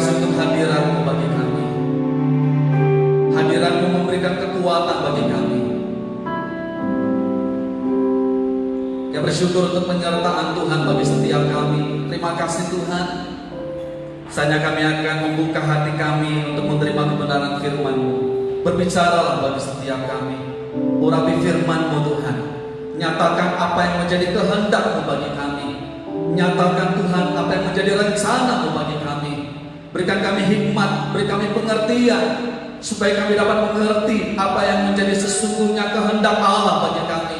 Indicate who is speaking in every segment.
Speaker 1: kasih untuk hadirat-Mu bagi kami. Hadirat-Mu memberikan kekuatan bagi kami. Ya, bersyukur untuk penyertaan Tuhan bagi setiap kami. Terima kasih Tuhan. Saatnya kami akan membuka hati kami untuk menerima kebenaran firman-Mu. Berbicaralah bagi setiap kami. Urapi firman-Mu Tuhan. Nyatakan apa yang menjadi kehendak-Mu bagi kami. Nyatakan Tuhan apa yang menjadi rencana-Mu bagi kami. Berikan kami hikmat, beri kami pengertian, supaya kami dapat mengerti apa yang menjadi sesungguhnya kehendak Allah bagi kami.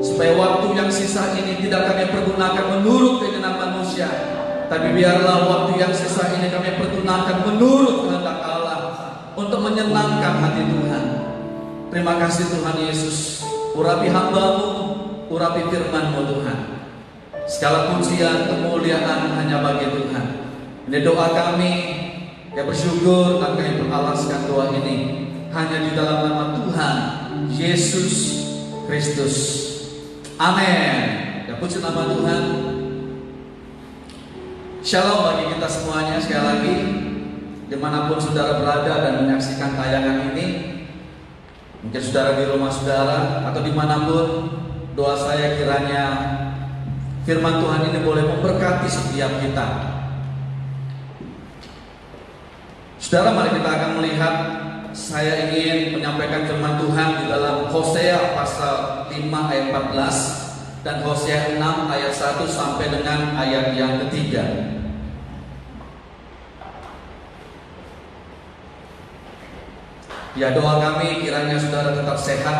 Speaker 1: Supaya waktu yang sisa ini tidak kami pergunakan menurut keinginan manusia, tapi biarlah waktu yang sisa ini kami pergunakan menurut kehendak Allah, untuk menyenangkan hati Tuhan. Terima kasih Tuhan Yesus. Urapi hamba-Mu, urapi firman-Mu Tuhan. Segala pujian, kemuliaan hanya bagi Tuhan. Ini doa kami, ya bersyukur dan kami beralaskan doa ini hanya di dalam nama Tuhan Yesus Kristus. Amin. Ya puji nama Tuhan. Shalom bagi kita semuanya. Sekali lagi, dimanapun saudara berada dan menyaksikan tayangan ini, mungkin saudara di rumah saudara atau dimanapun, doa saya kiranya firman Tuhan ini boleh memberkati setiap kita. Saudara, mari kita akan melihat. Saya ingin menyampaikan firman Tuhan di dalam Hosea pasal 5 ayat 14 dan Hosea 6 ayat 1 sampai dengan ayat yang ketiga. Ya, doa kami kiranya saudara tetap sehat,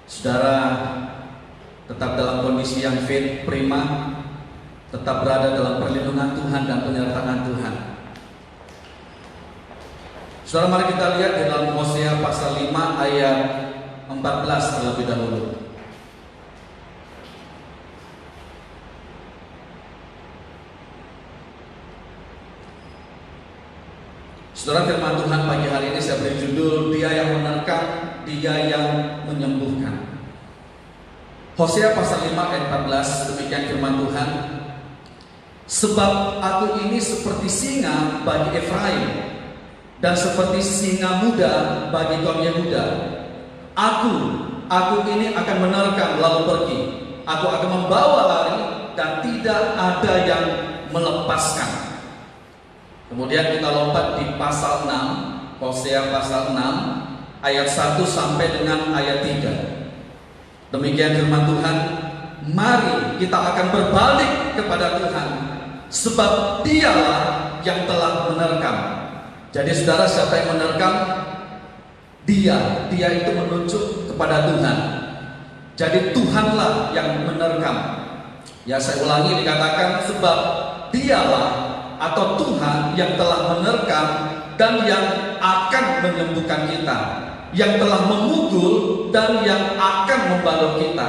Speaker 1: saudara tetap dalam kondisi yang fit, prima, tetap berada dalam perlindungan Tuhan dan penyertaan Tuhan. Saudara, mari kita lihat di dalam Hosea pasal 5 ayat 14 terlebih dahulu. Saudara, firman Tuhan pagi hari ini saya beri judul Dia yang menerkam, Dia yang menyembuhkan. Hosea pasal 5 ayat 14, demikian firman Tuhan. Sebab aku ini seperti singa bagi Efraim, dan seperti singa muda bagi kaum Yehuda. Aku ini akan menerkam lalu pergi. Aku akan membawa lari dan tidak ada yang melepaskan. Kemudian kita lompat di pasal 6, Hosea pasal 6 ayat 1 sampai dengan ayat 3. Demikian firman Tuhan. Mari kita akan berbalik kepada Tuhan, sebab Dialah yang telah menerkam. Jadi saudara, siapa yang menerkam? Dia itu menunjuk kepada Tuhan. Jadi Tuhanlah yang menerkam. Ya, saya ulangi, dikatakan sebab Dialah atau Tuhan yang telah menerkam dan yang akan menyembuhkan kita, yang telah memukul dan yang akan membalur kita.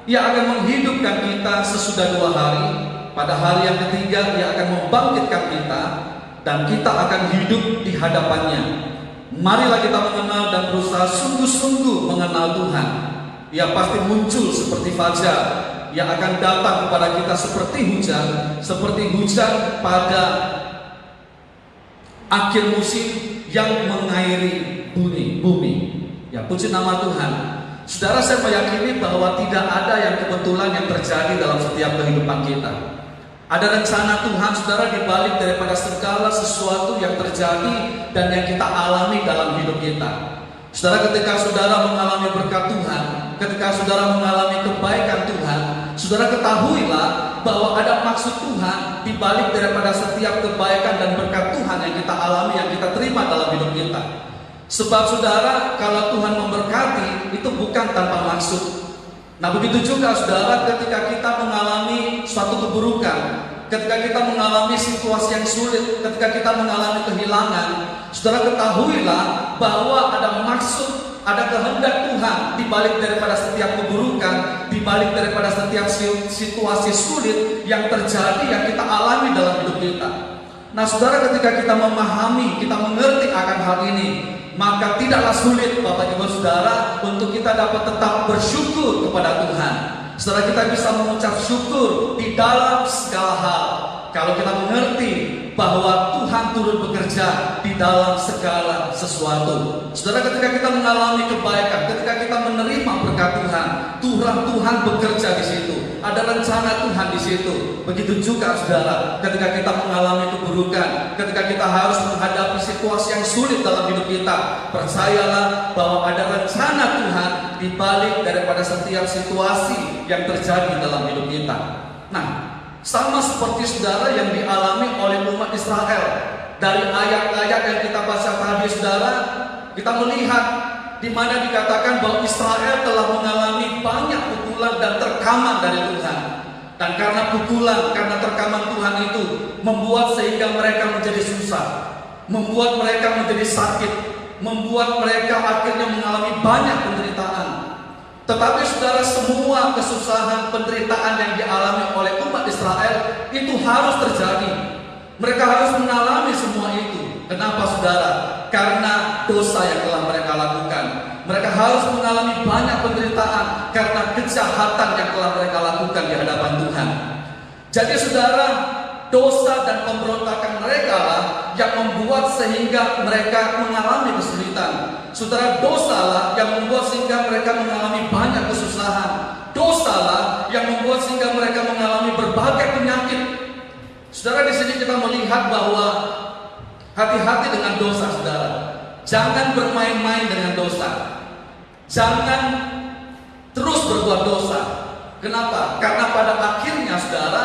Speaker 1: Ia akan menghidupkan kita sesudah 2 hari. Pada hari yang ketiga Ia akan membangkitkan kita, dan kita akan hidup di hadapannya. Marilah kita mengenal dan berusaha sungguh-sungguh mengenal Tuhan. Ia pasti muncul seperti fajar. Ia akan datang kepada kita seperti hujan pada akhir musim yang mengairi bumi. Ya, puji nama Tuhan. Saudara, saya meyakini bahwa tidak ada yang kebetulan yang terjadi dalam setiap kehidupan kita. Ada rencana Tuhan, saudara, di balik daripada segala sesuatu yang terjadi dan yang kita alami dalam hidup kita. Saudara, ketika saudara mengalami berkat Tuhan, ketika saudara mengalami kebaikan Tuhan, saudara ketahuilah bahwa ada maksud Tuhan di balik daripada setiap kebaikan dan berkat Tuhan yang kita alami, yang kita terima dalam hidup kita. Sebab saudara, kalau Tuhan memberkati, itu bukan tanpa maksud. Nah, begitu juga saudara, ketika kita mengalami suatu keburukan, ketika kita mengalami situasi yang sulit, ketika kita mengalami kehilangan, saudara ketahuilah bahwa ada maksud, ada kehendak Tuhan di balik daripada setiap keburukan, di balik daripada setiap situasi sulit yang terjadi, yang kita alami dalam hidup kita. Nah, saudara, ketika kita memahami, kita mengerti akan hal ini, maka tidaklah sulit Bapak Ibu Saudara untuk kita dapat tetap bersyukur kepada Tuhan. Saudara, kita bisa mengucap syukur di dalam segala hal. kalau kita mengerti bahwa Tuhan turut bekerja di dalam segala sesuatu. Saudara, ketika kita mengalami kebaikan, ketika kita menerima berkat Tuhan bekerja di situ. Ada rencana Tuhan di situ. Begitu juga saudara, ketika kita mengalami keburukan, ketika kita harus menghadapi situasi yang sulit dalam hidup kita, percayalah bahwa ada rencana Tuhan di balik daripada setiap situasi yang terjadi dalam hidup kita. Nah, sama seperti saudara yang dialami oleh umat Israel. Dari ayat-ayat yang kita baca tadi saudara, kita melihat di mana dikatakan bahwa Israel telah mengalami banyak pukulan dan terkaman dari Tuhan. Dan karena pukulan, karena terkaman Tuhan itu membuat sehingga mereka menjadi susah, membuat mereka menjadi sakit, membuat mereka akhirnya mengalami banyak penderitaan. Tetapi saudara, semua kesusahan, penderitaan yang dialami oleh umat Israel itu harus terjadi. Mereka harus mengalami semua itu. Kenapa saudara? Karena dosa yang telah mereka lakukan. Mereka harus mengalami banyak penderitaan karena kejahatan yang telah mereka lakukan di hadapan Tuhan. Jadi saudara, dosa dan pemberontakan mereka lah yang membuat sehingga mereka mengalami kesulitan. Saudara, dosalah yang membuat sehingga mereka mengalami banyak kesusahan. Dosalah yang membuat sehingga mereka mengalami berbagai penyakit. Saudara, di sini kita melihat bahwa hati-hati dengan dosa, saudara. Jangan bermain-main dengan dosa. Jangan terus berbuat dosa. Kenapa? Karena pada akhirnya, saudara,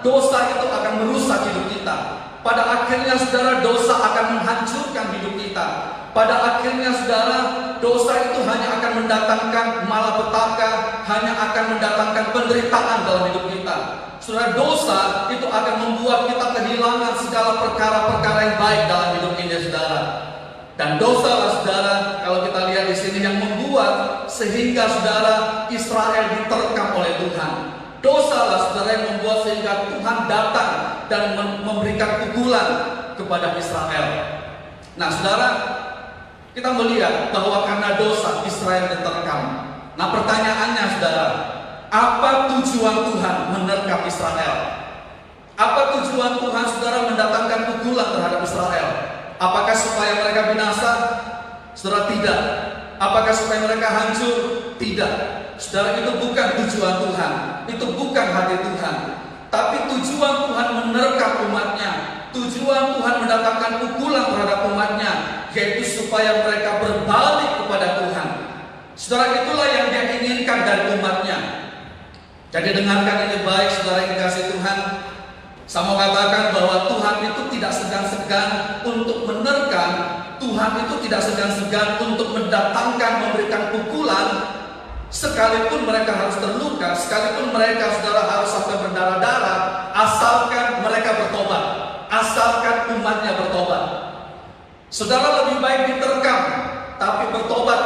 Speaker 1: dosa itu akan merusak hidup kita. Pada akhirnya, saudara, dosa akan menghancurkan hidup kita. Pada akhirnya, saudara, dosa itu hanya akan mendatangkan malapetaka, hanya akan mendatangkan penderitaan dalam hidup kita. Saudara, dosa itu akan membuat kita kehilangan segala perkara-perkara yang baik dalam hidup ini, saudara. Dan dosa lah, saudara, kalau kita lihat di sini yang membuat sehingga saudara Israel diterkam oleh Tuhan. Dosa lah, saudara, yang membuat sehingga Tuhan datang dan memberikan pukulan kepada Israel. Nah, saudara, kita melihat bahwa karena dosa Israel diterkam. Nah, pertanyaannya, saudara, apa tujuan Tuhan menerkam Israel? Apa tujuan Tuhan, saudara, mendatangkan pukulan terhadap Israel? Apakah supaya mereka binasa? Saudara, tidak. Apakah supaya mereka hancur? Tidak. Saudara, itu bukan tujuan Tuhan. Itu bukan hati Tuhan. Tapi tujuan Tuhan menerkam umatnya. Tujuan Tuhan mendatangkan pukulan terhadap umatnya, yaitu supaya mereka berbalik kepada Tuhan. Saudara, itulah yang Dia inginkan dari umatnya. Jadi dengarkan ini baik, saudara yang dikasihi Tuhan. Saya mau katakan bahwa Tuhan itu tidak segan-segan untuk menerkam. Tuhan itu tidak segan-segan untuk mendatangkan, memberikan pukulan. Sekalipun mereka harus terluka, sekalipun mereka, saudara, harus sampai berdarah-darah, asalkan mereka bertobat, asalkan umatnya bertobat. Saudara, lebih baik diterkam tapi bertobat.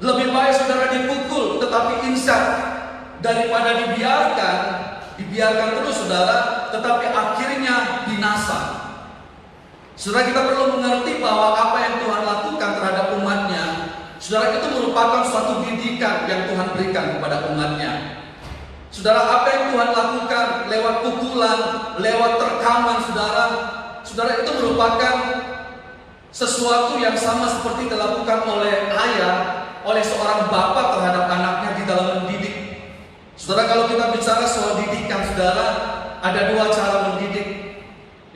Speaker 1: Lebih baik saudara dipukul tetapi insaf, daripada dibiarkan terus, saudara, tetapi akhirnya binasa. Saudara, kita perlu mengerti bahwa apa yang Tuhan lakukan terhadap umatnya, saudara, itu merupakan suatu didikan yang Tuhan berikan kepada umatnya. Saudara, apa yang Tuhan lakukan lewat pukulan, lewat terkaman, saudara, itu merupakan sesuatu yang sama seperti dilakukan oleh ayah, oleh seorang bapak terhadap anaknya di dalam mendidik. Saudara, kalau kita bicara soal didikan, saudara, ada dua cara mendidik.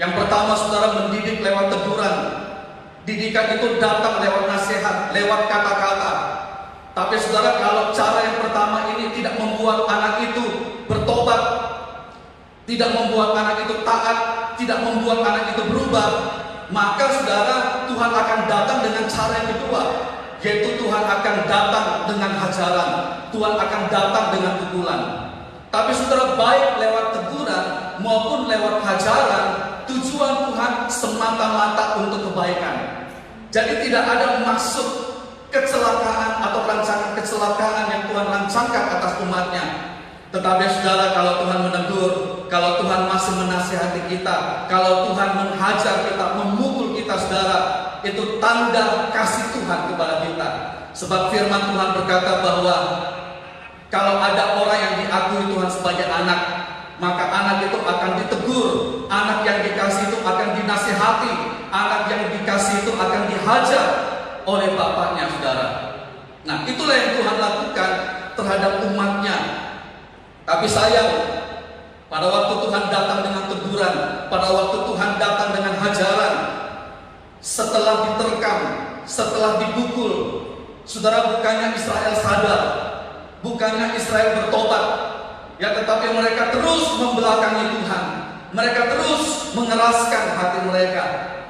Speaker 1: Yang pertama, saudara, mendidik lewat teguran. Didikan itu datang lewat nasihat, lewat kata-kata. Tapi saudara, kalau cara yang pertama ini tidak membuat anak itu bertobat, tidak membuat anak itu taat, tidak membuat anak itu berubah, maka saudara, Tuhan akan datang dengan cara yang kedua, yaitu Tuhan akan datang dengan hajaran, Tuhan akan datang dengan pukulan. Tapi saudara, baik lewat teguran maupun lewat hajaran, tujuan Tuhan semata-mata untuk kebaikan. Jadi tidak ada maksud kecelakaan atau rancangan kecelakaan yang Tuhan rancangkan atas umatnya. Tetapi saudara, kalau Tuhan menegur, kalau Tuhan masih menasihati kita, kalau Tuhan menghajar kita, memukul kita, saudara, itu tanda kasih Tuhan kepada kita. Sebab firman Tuhan berkata bahwa kalau ada orang yang diakui Tuhan sebagai anak, maka anak itu akan ditegur, anak yang dikasih itu akan dinasihati, anak yang dikasih itu akan dihajar oleh bapaknya, saudara. Nah, itulah yang Tuhan lakukan terhadap umatnya. Tapi sayang, pada waktu Tuhan datang dengan teguran, pada waktu Tuhan datang dengan hajaran, setelah diterkam, setelah dipukul, saudara, bukannya Israel sadar, bukannya Israel bertobat, ya, tetapi mereka terus membelakangi Tuhan, mereka terus mengeraskan hati mereka.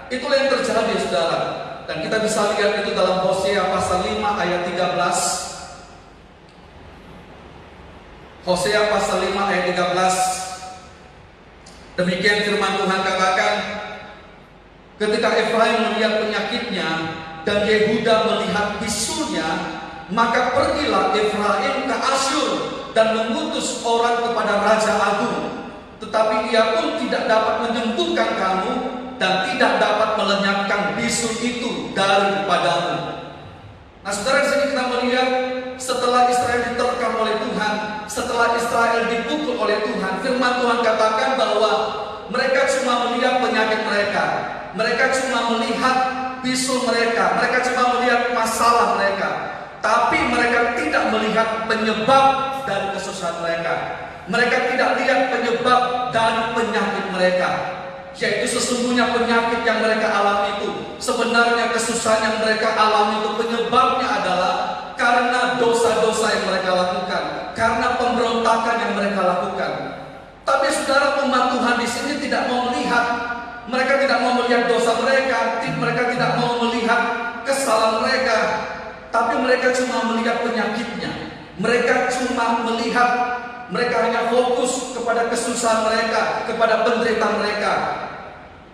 Speaker 1: Itulah yang terjadi, saudara. Dan kita bisa lihat itu dalam Hosea pasal 5 ayat 13. Hosea pasal 5 ayat 13. Demikian firman Tuhan katakan, ketika Efraim melihat penyakitnya dan Yehuda melihat bisulnya, maka pergilah Efraim ke Asyur dan mengutus orang kepada Raja Agung, tetapi ia pun tidak dapat menyembuhkan kamu dan tidak dapat melenyapkan bisul itu daripadamu. Nah, saudara, di sini kita melihat setelah Israel diterkam oleh Tuhan, setelah Israel dipukul oleh Tuhan, firman Tuhan katakan bahwa mereka cuma melihat penyakit mereka, mereka cuma melihat bisul mereka, mereka cuma melihat masalah mereka, tapi mereka tidak melihat penyebab dari kesusahan mereka. Mereka tidak lihat penyebab dari penyakit mereka, yaitu sesungguhnya penyakit yang mereka alami itu, sebenarnya kesusahan yang mereka alami itu penyebabnya adalah karena dosa-dosa yang mereka lakukan, karena pemberontakan yang mereka lakukan. Tapi saudara, umat Tuhan di sini tidak mau melihat, mereka tidak mau melihat dosa mereka, mereka tidak mau melihat kesalahan mereka, tapi mereka cuma melihat penyakitnya. Mereka cuma melihat, mereka hanya fokus kepada kesusahan mereka, kepada penderitaan mereka,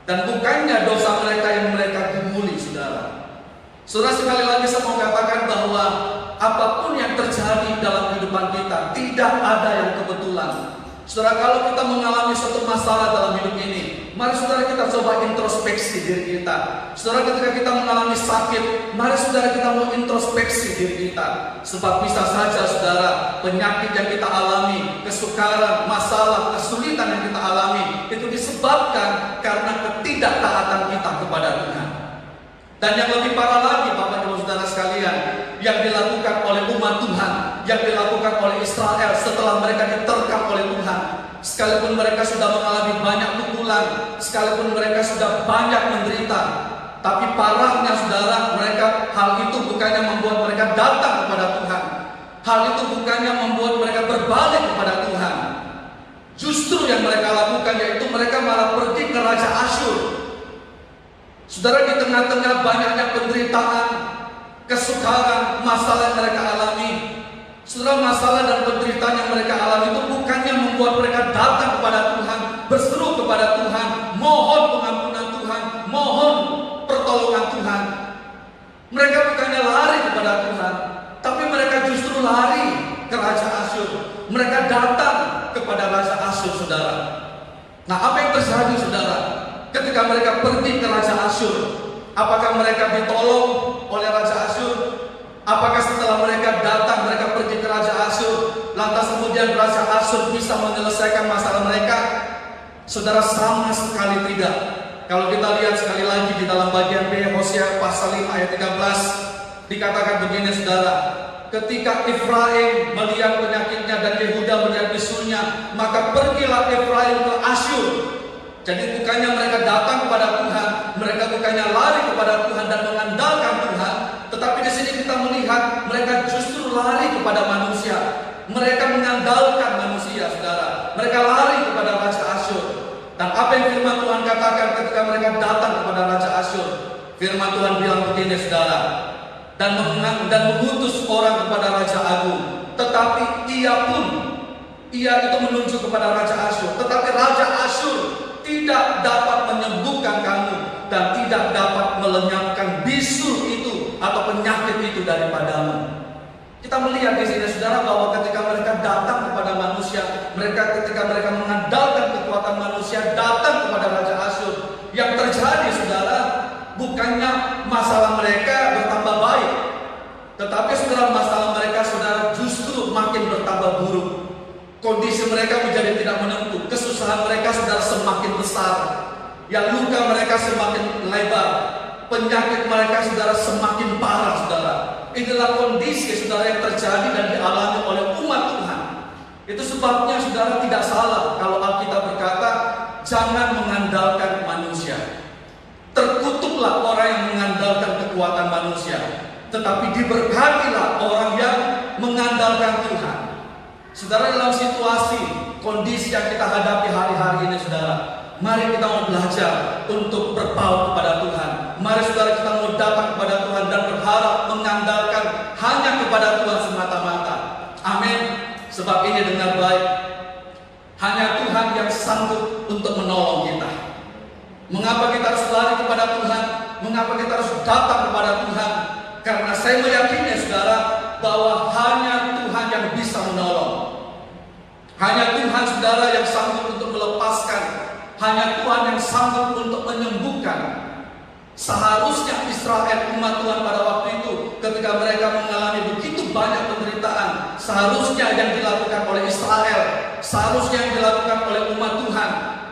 Speaker 1: dan bukannya dosa mereka yang mereka gumuli, saudara. Saudara, sekali lagi saya mau katakan bahwa apapun yang terjadi dalam kehidupan kita, tidak ada yang kebetulan. Saudara, kalau kita mengalami suatu masalah dalam hidup ini, mari saudara kita coba introspeksi diri kita. Saudara, ketika kita mengalami sakit, mari saudara kita mau introspeksi diri kita. Sebab bisa saja, saudara, penyakit yang kita alami, kesukaran, masalah, kesulitan yang kita alami, itu disebabkan karena ketidaktaatan kita kepada Tuhan. Dan yang lebih parah lagi, Bapak Ibu Saudara sekalian, yang dilakukan oleh umat Tuhan, yang dilakukan oleh Israel setelah mereka diterkam oleh Tuhan, sekalipun mereka sudah mengalami banyak pukulan, sekalipun mereka sudah banyak menderita, tapi parahnya, saudara, mereka, hal itu bukannya membuat mereka datang kepada Tuhan, hal itu bukannya membuat mereka berbalik kepada Tuhan. Justru yang mereka lakukan yaitu mereka malah pergi ke Raja Asyur. Saudara, di tengah-tengah banyaknya penderitaan, kesukaran, masalah yang mereka alami, saudara, masalah dan penderitaan yang mereka alami itu bukannya membuat mereka datang kepada Tuhan, berseru kepada Tuhan, mohon pengampunan Tuhan, mohon pertolongan Tuhan. Mereka bukannya lari kepada Tuhan, tapi mereka justru lari ke Raja Asyur. Mereka datang kepada Raja Asyur, saudara. Nah, apa yang terjadi, saudara? Ketika mereka pergi ke Raja Asyur, apakah mereka ditolong oleh Raja Asyur? Apakah setelah mereka datang, mereka pergi ke Raja Asyur, lantas kemudian Raja Asyur bisa menyelesaikan masalah mereka? Saudara, sama sekali tidak. Kalau kita lihat sekali lagi di dalam bagian B, Hosea pasal 5 ayat 13, dikatakan begini, saudara. Ketika Efraim melihat penyakitnya dan Yehuda melihat bisulnya, maka pergilah Efraim ke Asyur. Jadi bukannya mereka datang kepada Tuhan, mereka bukannya lari kepada Tuhan dan mengandalkan Tuhan, tetapi di sini kita melihat mereka justru lari kepada manusia. Mereka mengandalkan manusia, saudara. Mereka lari kepada Raja Asyur. Dan apa yang firman Tuhan katakan ketika mereka datang kepada Raja Asyur? Firman Tuhan bilang begini, saudara, dan mengutus orang kepada Raja Agung, tetapi ia itu menunjuk kepada Raja Asyur, tetapi Raja Asyur tidak dapat menyembuhkan kamu dan tidak dapat melenyapkan bisul itu atau penyakit itu daripadamu. Kita melihat di sini, saudara, bahwa ketika mereka datang kepada manusia, ketika mereka mengandalkan kekuatan manusia, datang kepada Raja Asyur, yang terjadi, saudara, bukannya masalah mereka bertambah baik, tetapi saudara, masalah mereka, saudara, justru makin bertambah buruk. kondisi mereka menjadi tidak menentu. Kesusahan mereka saudara semakin besar. Yang luka mereka semakin lebar. Penyakit mereka saudara semakin parah saudara. Inilah kondisi saudara yang terjadi dan dialami oleh umat Tuhan. Itu sebabnya saudara tidak salah kalau Alkitab berkata, jangan mengandalkan manusia. Terkutuklah orang yang mengandalkan kekuatan manusia, tetapi diberkatilah orang yang mengandalkan Tuhan. Saudara, dalam situasi, kondisi yang kita hadapi hari-hari ini saudara, mari kita mau belajar untuk berpaut kepada Tuhan. Mari saudara kita mau datang kepada Tuhan dan berharap mengandalkan hanya kepada Tuhan semata-mata. Amin. Sebab ini dengar baik, hanya Tuhan yang sanggup untuk menolong kita. Mengapa kita harus lari kepada Tuhan? Mengapa kita harus datang kepada Tuhan? Karena saya meyakini saudara bahwa hanya Tuhan yang bisa menolong. Hanya Tuhan saudara yang sanggup untuk melepaskan. Hanya Tuhan yang sanggup untuk menyembuhkan. Seharusnya Israel umat Tuhan pada waktu itu ketika mereka mengalami begitu banyak penderitaan, seharusnya yang dilakukan oleh Israel, seharusnya yang dilakukan oleh umat Tuhan,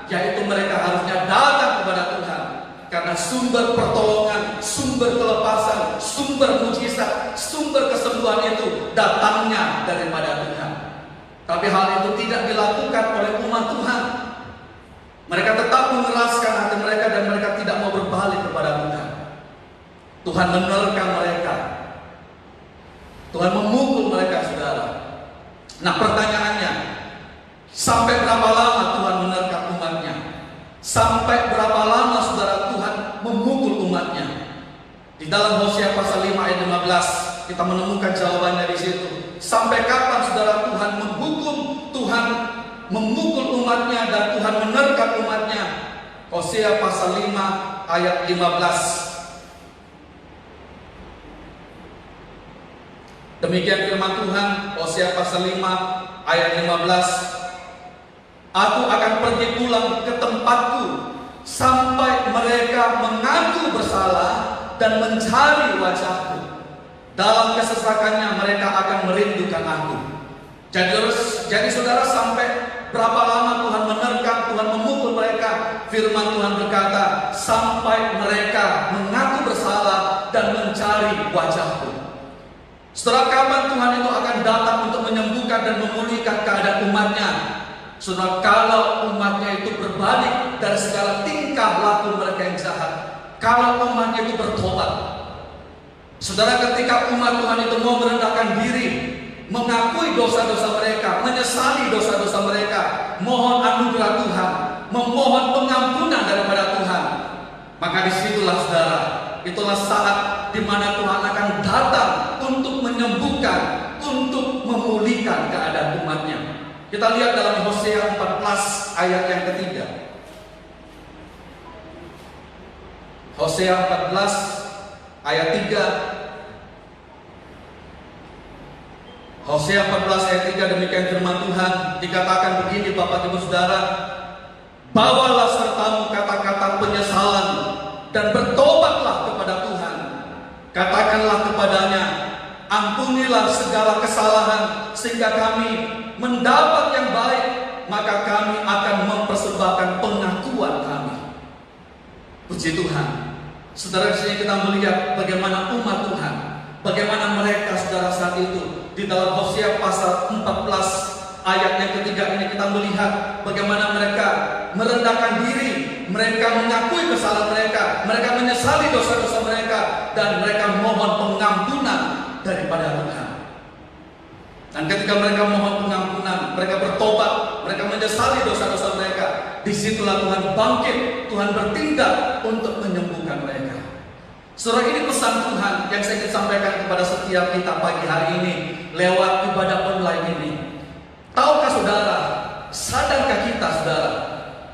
Speaker 1: yaitu mereka harusnya datang kepada Tuhan. Karena sumber pertolongan, sumber kelepasan, sumber mujizat, sumber kesembuhan itu datangnya daripada Tuhan. Tapi hal itu tidak dilakukan oleh umat Tuhan. Mereka tetap mengeraskan hati mereka dan mereka tidak mau berbalik kepada Tuhan. Tuhan menerkam mereka. Tuhan memukul mereka saudara. Nah pertanyaannya, sampai berapa lama Tuhan menerkam umatnya? Sampai berapa lama saudara Tuhan memukul umatnya? Di dalam Hosea pasal 5 ayat 15 kita menemukan jawabannya di situ. Sampai kapan saudara Tuhan menghukum, Tuhan memukul umatnya dan Tuhan menerkam umatnya? Hosea pasal 5 ayat 15. Demikian firman Tuhan, Hosea pasal 5 ayat 15. Aku akan pergi pulang ke tempatku sampai mereka mengaku bersalah dan mencari wajahku. Dalam kesesakannya mereka akan merindukan aku. Jadi saudara, sampai berapa lama Tuhan menerkam, Tuhan memukul mereka? Firman Tuhan berkata, sampai mereka mengaku bersalah dan mencari wajahku. Setelah kapan Tuhan itu akan datang untuk menyembuhkan dan memulihkan keadaan umatnya? Saudara, kalau umatnya itu berbalik dari segala tingkah laku mereka yang jahat, kalau umatnya itu bertobat. Saudara, ketika umat Tuhan itu mau merendahkan diri, mengakui dosa-dosa mereka, menyesali dosa-dosa mereka, mohon anugerah Tuhan, memohon pengampunan daripada Tuhan, maka disitulah saudara, itulah saat di mana Tuhan akan datang untuk menyembuhkan, untuk memulihkan keadaan umatnya. Kita lihat dalam Hosea 14 ayat yang ketiga. Hosea 14 ayat 3. Hosea 14 ayat 3, demikian firman Tuhan, dikatakan begini Bapak Ibu Saudara, bawalah sertamu kata-kata penyesalan dan bertobatlah kepada Tuhan. Katakanlah kepadanya, ampunilah segala kesalahan sehingga kami mendapat yang baik, maka kami akan mempersembahkan pengakuan kami. Puji Tuhan. Saudara, di sini kita melihat bagaimana umat Tuhan, bagaimana mereka saudara saat itu di dalam Hosea pasal 14 ayat yang ketiga ini kita melihat bagaimana mereka merendahkan diri, mereka mengakui kesalahan mereka, mereka menyesali dosa-dosa mereka, dan mereka mohon pengampunan daripada Tuhan. Dan ketika mereka mohon pengampunan, mereka bertobat, mereka menyesali dosa-dosa mereka, disitulah Tuhan bangkit, Tuhan bertindak untuk menyembuhkan mereka. Saudara, ini pesan Tuhan yang saya ingin sampaikan kepada setiap kita pagi hari ini lewat ibadah online ini. Tahukah saudara, sadarkah kita saudara,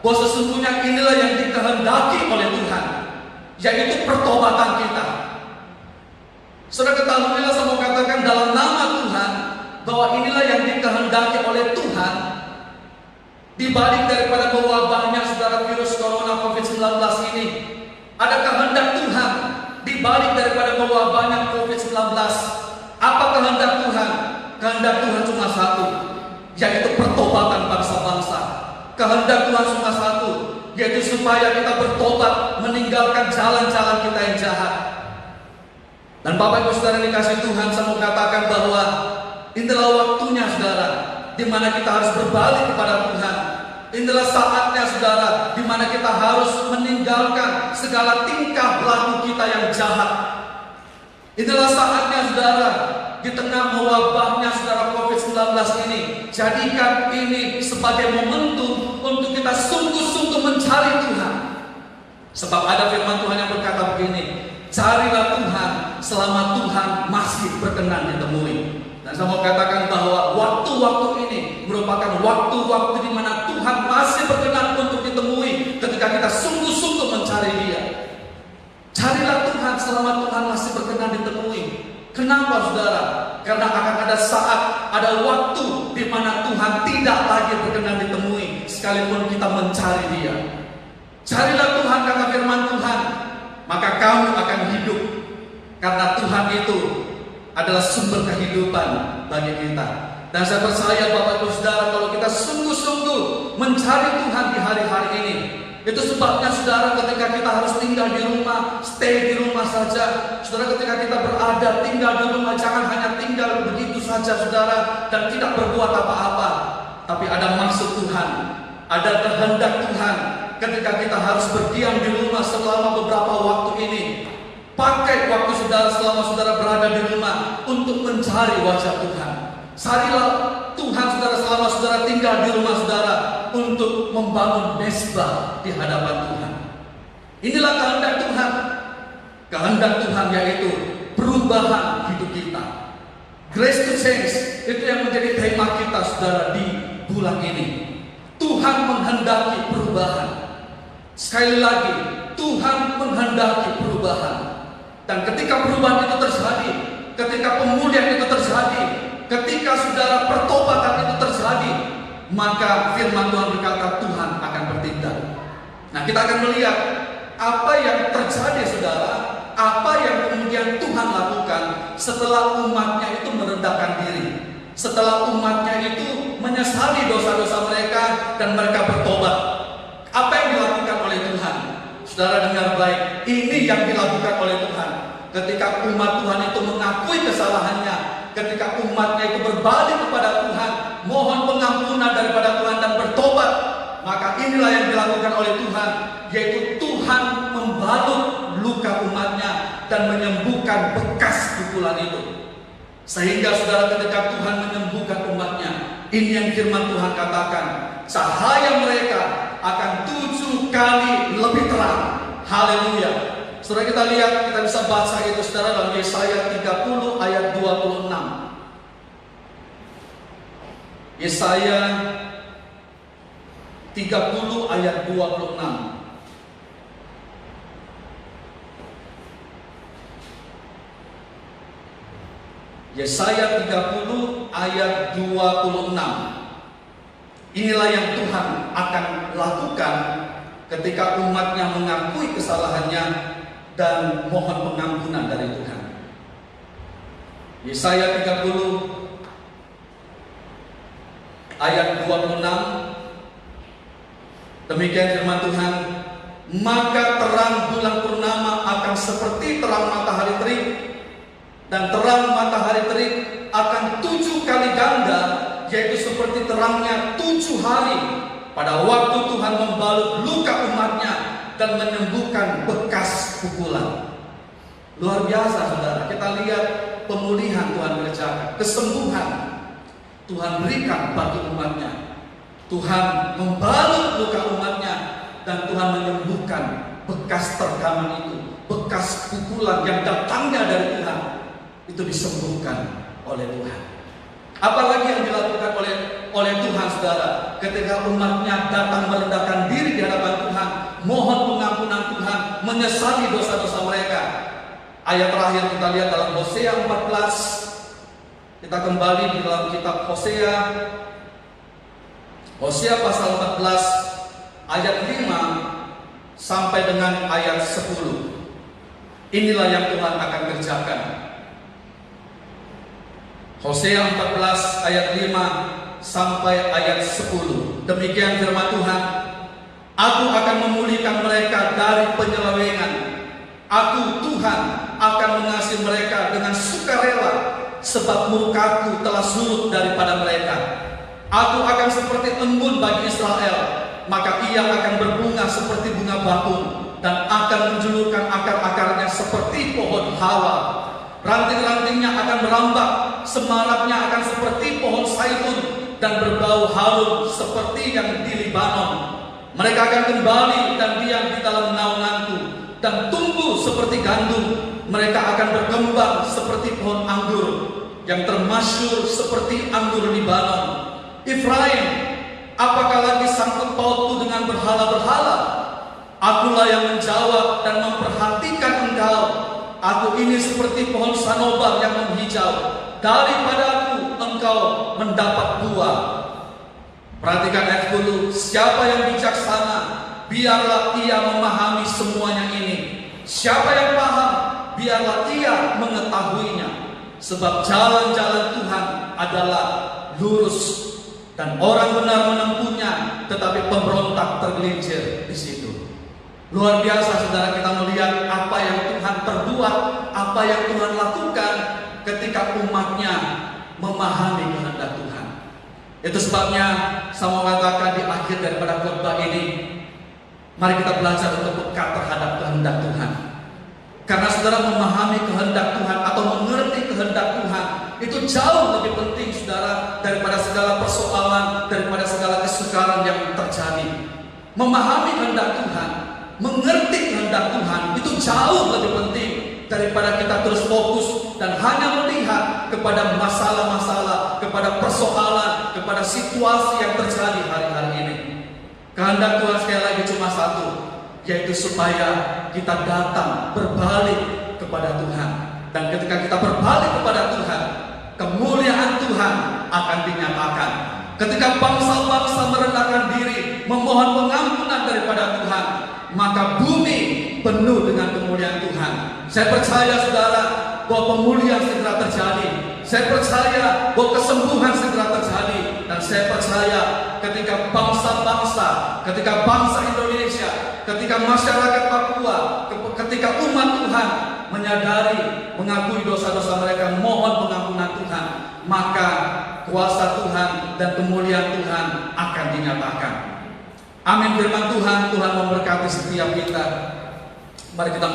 Speaker 1: bahwa sesungguhnya inilah yang dikehendaki oleh Tuhan, yaitu pertobatan kita. Saudara, ketahuilah saya mau katakan dalam nama Tuhan, bahwa inilah yang dikehendaki oleh Tuhan. Di balik daripada mewabahnya saudara virus corona COVID-19 ini, ada kehendak Tuhan. Di balik daripada mewabahnya COVID-19, apa kehendak Tuhan? Kehendak Tuhan cuma satu, yaitu pertobatan. pertobatan bangsa-bangsa. Kehendak Tuhan cuma satu, yaitu supaya kita bertobat, meninggalkan jalan-jalan kita yang jahat. Dan Bapak Ibu Saudara dikasih Tuhan, saya mau katakan bahwa inilah waktunya saudara, di mana kita harus berbalik kepada Tuhan. Inilah saatnya saudara, di mana kita harus meninggalkan segala tingkah laku kita yang jahat. Inilah saatnya saudara, di tengah mewabahnya saudara COVID-19 ini, jadikan ini sebagai momentum untuk kita sungguh-sungguh mencari Tuhan. Sebab ada firman Tuhan yang berkata begini, carilah Tuhan selama Tuhan masih berkenan ditemui. Dan saya mau katakan bahwa waktu-waktu ini merupakan waktu-waktu di mana Tuhan masih berkenan untuk ditemui ketika kita sungguh-sungguh mencari Dia. Carilah Tuhan selama Tuhan masih berkenan ditemui. Kenapa saudara? Karena akan ada saat, ada waktu di mana Tuhan tidak lagi berkenan ditemui sekalipun kita mencari Dia. Carilah Tuhan kata firman Tuhan, maka kamu akan hidup. Karena Tuhan itu adalah sumber kehidupan bagi kita. Dan saya percaya Bapak Ibu Saudara, kalau kita sungguh-sungguh mencari Tuhan di hari-hari ini, itu sebabnya saudara ketika kita harus tinggal di rumah, stay di rumah saja. Saudara ketika kita berada tinggal di rumah, jangan hanya tinggal begitu saja saudara, dan tidak berbuat apa-apa. Tapi ada maksud Tuhan, ada kehendak Tuhan. Ketika kita harus berdiam di rumah selama beberapa waktu ini, pakai waktu saudara selama saudara berada di rumah untuk mencari wajah Tuhan. Carilah Tuhan saudara selama saudara tinggal di rumah saudara untuk membangun mezbah di hadapan Tuhan. Inilah kehendak Tuhan. Kehendak Tuhan yaitu perubahan hidup kita. Grace to change, itu yang menjadi tema kita saudara di bulan ini. Tuhan menghendaki perubahan. Sekali lagi, Tuhan menghendaki perubahan. Dan ketika perubahan itu terjadi, ketika pemulihan itu terjadi, ketika saudara pertobatan itu terjadi, maka firman Tuhan berkata Tuhan akan bertindak. Nah, kita akan melihat apa yang terjadi saudara, apa yang kemudian Tuhan lakukan setelah umatnya itu merendahkan diri, setelah umatnya itu menyesali dosa-dosa mereka dan mereka bertobat. Apa yang dilakukan oleh Tuhan? Saudara dengar baik, ini yang dilakukan oleh Tuhan. Ketika umat Tuhan itu mengakui kesalahannya, ketika umatnya itu berbalik kepada Tuhan, mohon pengampunan daripada Tuhan dan bertobat, maka inilah yang dilakukan oleh Tuhan, yaitu Tuhan membalut luka umatnya dan menyembuhkan bekas pukulan itu. Sehingga saudara ketika Tuhan menyembuhkan umatnya, ini yang firman Tuhan katakan, cahaya mereka akan 7 kali lebih terang. Haleluya. Saudara kita lihat, kita bisa baca itu saudara dalam Yesaya 30 ayat 26. Yesaya 30 ayat 26. Yesaya 30 ayat 26. Inilah yang Tuhan akan lakukan ketika umatnya mengakui kesalahannya dan mohon pengampunan dari Tuhan. Yesaya 30 ayat 26. Demikian firman Tuhan, maka terang bulan purnama akan seperti terang matahari terik, dan terang matahari terik akan 7 kali ganda, yaitu seperti terangnya 7 hari pada waktu Tuhan membalut luka umatnya dan menyembuhkan bekas pukulan. Luar biasa saudara, kita lihat pemulihan Tuhan kerjakan, kesembuhan Tuhan berikan bagi umatnya. Tuhan membalut luka umatnya dan Tuhan menyembuhkan bekas terkaman itu, bekas pukulan yang datangnya dari Tuhan itu disembuhkan oleh Tuhan. Apalagi yang dilakukan oleh Tuhan saudara, ketika umatnya datang merendahkan diri di hadapan Tuhan, mohon pengampunan Tuhan, menyesali dosa-dosa mereka. Ayat terakhir kita lihat dalam Hosea 14. Kita kembali di dalam kitab Hosea pasal 14 ayat 5 sampai dengan ayat 10. Inilah yang Tuhan akan kerjakan. Hosea 14 ayat 5, sampai ayat 10. Demikian firman Tuhan. Aku akan memulihkan mereka dari penyelewengan. Aku Tuhan akan mengasihi mereka dengan sukarela, sebab murkaku telah surut daripada mereka. Aku akan seperti embun bagi Israel, maka ia akan berbunga seperti bunga bakung, dan akan menjulurkan akar-akarnya seperti pohon hawa. Ranting-rantingnya akan merambak, semaraknya akan seperti pohon zaitun, dan berbau harum seperti yang di Libanon. Mereka akan kembali dan diam di dalam naunganku, dan tumbuh seperti gandum. Mereka akan berkembang seperti pohon anggur yang termasyur seperti anggur Libanon. Efraim, apakah lagi sangkut pautmu dengan berhala-berhala? Akulah yang menjawab dan memperhatikan engkau. Aku ini seperti pohon sanobar yang menghijau. Daripadaku engkau mendapat buah. Perhatikan ayat 10. Siapa yang bijaksana, biarlah ia memahami semuanya ini. Siapa yang paham, biarlah ia mengetahuinya. Sebab jalan-jalan Tuhan adalah lurus, dan orang benar menempuhnya, tetapi pemberontak tergelincir di situ. Luar biasa saudara, kita melihat apa yang Tuhan perbuat, apa yang Tuhan lakukan ketika umatnya memahami kehendak Tuhan. Itu sebabnya saya mau katakan di akhir daripada khotbah ini, mari kita belajar untuk pekat terhadap kehendak Tuhan. Karena saudara memahami kehendak Tuhan atau mengerti kehendak Tuhan itu jauh lebih penting saudara daripada segala persoalan, daripada segala kesukaran yang terjadi. Memahami kehendak Tuhan, mengerti kehendak Tuhan itu jauh lebih penting daripada kita terus fokus dan hanya melihat kepada masalah-masalah, kepada persoalan, kepada situasi yang terjadi hari-hari ini. Kehendak Tuhan sekali lagi cuma satu, yaitu supaya kita datang berbalik kepada Tuhan. Dan ketika kita berbalik kepada Tuhan, kemuliaan Tuhan akan dinyatakan. Ketika bangsa-bangsa merendahkan diri, memohon pengampunan daripada Tuhan, maka bumi penuh dengan kemuliaan Tuhan. Saya percaya saudara bahwa pemulihan segera terjadi. Saya percaya bahwa kesembuhan segera terjadi. Dan saya percaya ketika bangsa-bangsa, ketika bangsa Indonesia, ketika masyarakat Papua, ketika umat Tuhan menyadari, mengakui dosa-dosa mereka, mohon pengampunan Tuhan, maka kuasa Tuhan dan kemuliaan Tuhan akan dinyatakan. Amin. Firman Tuhan, Tuhan memberkati setiap kita. Mari kita